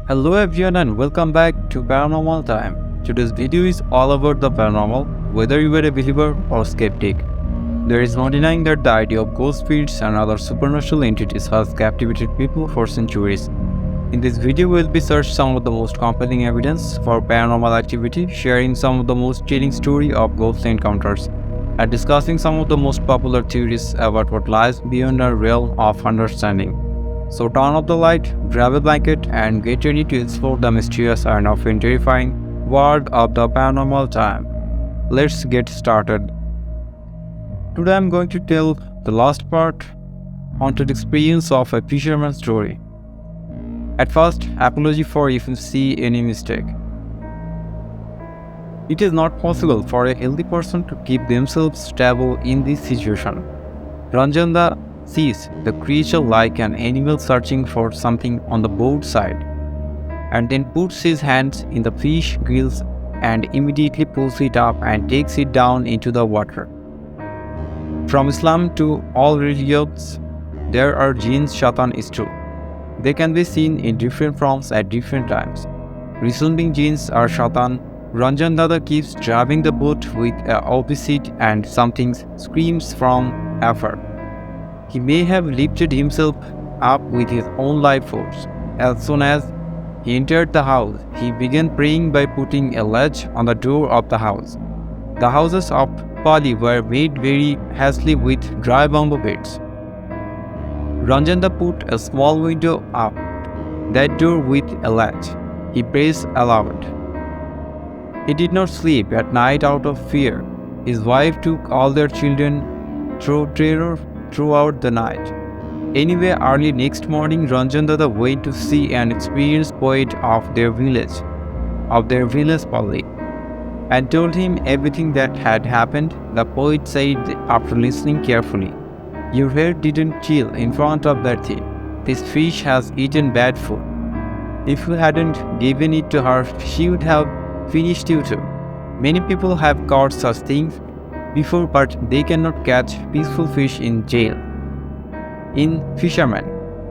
Hello everyone and welcome back to Paranormal Time. Today's video is all about the paranormal, whether you are a believer or skeptic. There is no denying that the idea of ghost spirits and other supernatural entities has captivated people for centuries. In this video, we'll be searching some of the most compelling evidence for paranormal activity, sharing some of the most chilling stories of ghost encounters, and discussing some of the most popular theories about what lies beyond our realm of understanding. So turn off the light, grab a blanket, and get ready to explore the mysterious and often terrifying world of the paranormal time. Let's get started. Today I'm going to tell the last part, haunted experience of a fisherman story. At first, apology for if you see any mistake. It is not possible for a healthy person to keep themselves stable in this situation. Ranjan Dada sees the creature like an animal searching for something on the boat side, and then puts his hands in the fish gills and immediately pulls it up and takes it down into the water. From Islam to all religions, there are jinns, shaitan is true. They can be seen in different forms at different times. Resembling jinns or shaitan, Ranjan Dada keeps driving the boat with a opposite and something screams from afar. He may have lifted himself up with his own life force. As soon as he entered the house, he began praying by putting a latch on the door of the house. The houses of Pali were made very hastily with dry bamboo beds. Ranjan Dada put a small window up that door with a latch. He prays aloud. He did not sleep at night out of fear. His wife took all their children through terror throughout the night. Anyway, early next morning, Ranjan Dada went to see an experienced poet of their village Pali, and told him everything that had happened. The poet said after listening carefully, "Your head didn't chill in front of that thing. This fish has eaten bad food. If you hadn't given it to her, she would have finished you too. Many people have caught such things before, but they cannot catch peaceful fish in jail." In Fisherman,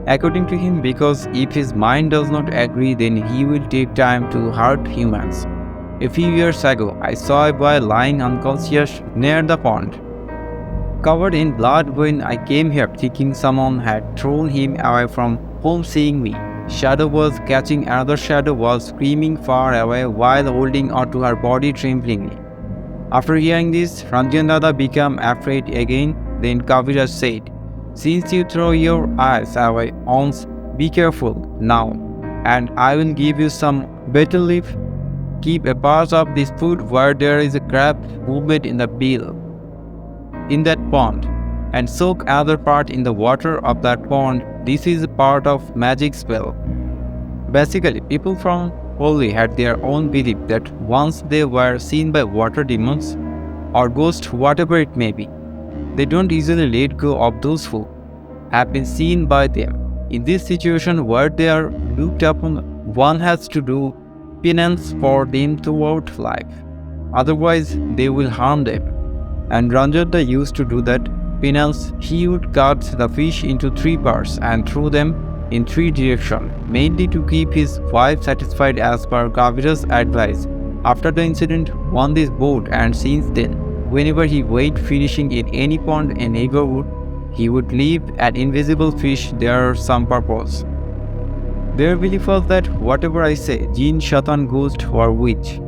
according to him, because if his mind does not agree, then he will take time to hurt humans. A few years ago, I saw a boy lying unconscious near the pond, covered in blood. When I came here thinking someone had thrown him away from home, seeing me, shadow was catching another shadow, was screaming far away while holding onto her body tremblingly. After hearing this, Ranjan Dada became afraid again. Then Kaviraj said, "Since you throw your eyes away once, be careful now, and I will give you some betel leaf. Keep a part of this food where there is a crab movement in the bill in that pond, and soak another part in the water of that pond. This is a part of magic spell." Basically, people from Pali had their own belief that once they were seen by water demons or ghosts, whatever it may be, they don't easily let go of those who have been seen by them. In this situation where they are looked upon, one has to do penance for them throughout life. Otherwise, they will harm them. And Ranjan Dada used to do that penance. He would cut the fish into 3 parts and throw them in 3 directions, mainly to keep his wife satisfied as per Kaviraj's advice. After the incident, won this boat, and since then, whenever he went fishing in any pond in neighborhood, he would leave an invisible fish there some purpose. Their belief was that whatever I say, jinn, shaitan, ghost or witch,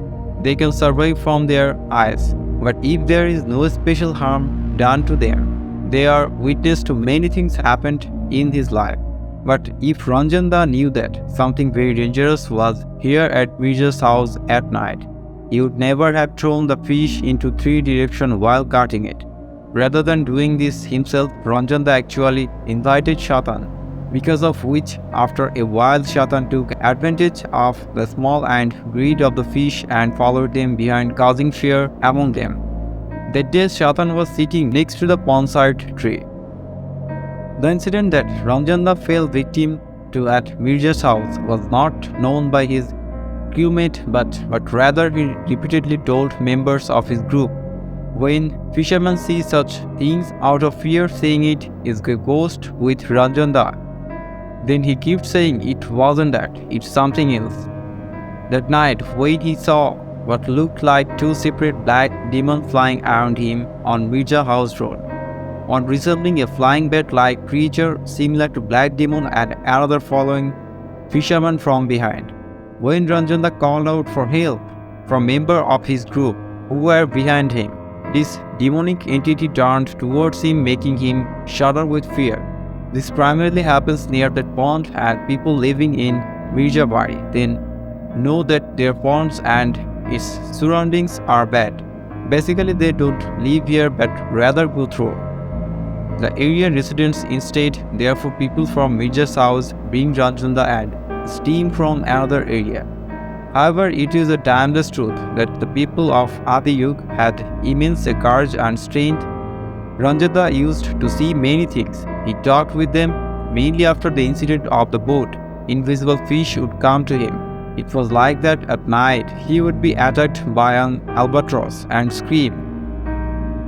they can survive from their eyes. But if there is no special harm done to them, they are witness to many things happened in his life. But if Ranjan Dada knew that something very dangerous was here at Mirza's house at night, he would never have thrown the fish into 3 directions while cutting it. Rather than doing this himself, Ranjan Dada actually invited Shaitan, because of which, after a while, Shaitan took advantage of the small and greed of the fish and followed them behind, causing fear among them. That day, Shaitan was sitting next to the bonsai tree. The incident that Ranjan Dada fell victim to at Mirza's house was not known by his crewmate, but rather he repeatedly told members of his group. When fishermen see such things, out of fear saying it is a ghost with Ranjan Dada, Then he kept saying it wasn't that, it's something else. That night, when he saw what looked like two separate black demons flying around him on Mirza House Road, one resembling a flying bat-like creature similar to Black Demon and another following Fisherman from behind. When Ranjanda called out for help from members of his group who were behind him, this demonic entity turned towards him, making him shudder with fear. This primarily happens near that pond, and people living in Mirzabari then know that their ponds and its surroundings are bad. Basically, they don't live here but rather go through. The area residents instead, therefore people from Mirza's house bring Ranjanda and steam from another area. However, it is a timeless truth that the people of Adi Yug had immense courage and strength. Ranjanda used to see many things. He talked with them mainly after the incident of the boat. Invisible fish would come to him. It was like that at night he would be attacked by an albatross and scream.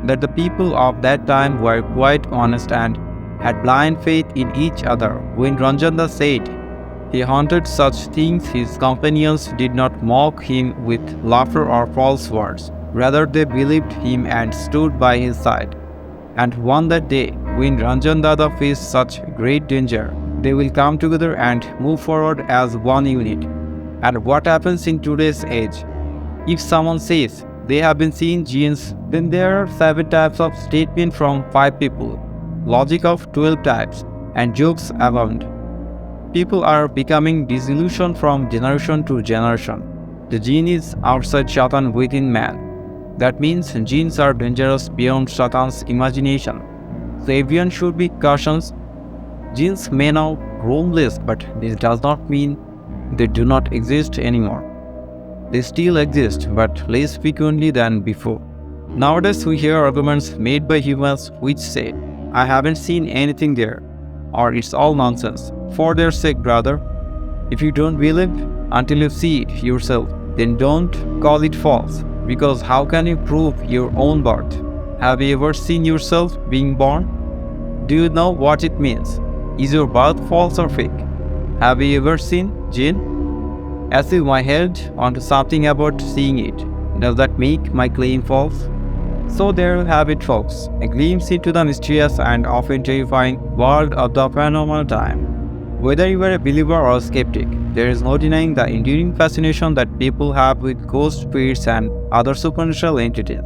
That the people of that time were quite honest and had blind faith in each other. When Ranjanda said he hunted such things, his companions did not mock him with laughter or false words. Rather, they believed him and stood by his side. And one that day, when Ranjan Dada faced such great danger, they will come together and move forward as one unit. And what happens in today's age? If someone says they have been seeing jinns, then there are 7 types of statement from 5 people, logic of 12 types, and jokes abound. People are becoming disillusioned from generation to generation. The jinn is outside Satan within man. That means jinns are dangerous beyond Satan's imagination. So everyone should be cautious. Jinns may now roam less, but this does not mean they do not exist anymore. They still exist, but less frequently than before. Nowadays we hear arguments made by humans which say, "I haven't seen anything there," or "it's all nonsense." For their sake, brother, if you don't believe until you see it yourself, then don't call it false. Because how can you prove your own birth? Have you ever seen yourself being born? Do you know what it means? Is your birth false or fake? Have you ever seen jinn? As if my head onto something about seeing it. Does that make my claim false? So there you have it, folks. A glimpse into the mysterious and often terrifying world of the paranormal time. Whether you are a believer or a skeptic, there is no denying the enduring fascination that people have with ghosts, spirits, and other supernatural entities.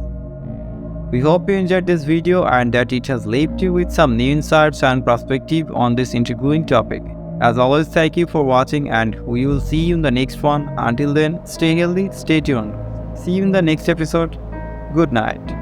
We hope you enjoyed this video and that it has left you with some new insights and perspective on this intriguing topic. As always, thank you for watching and we will see you in the next one. Until then, stay healthy, stay tuned. See you in the next episode. Good night.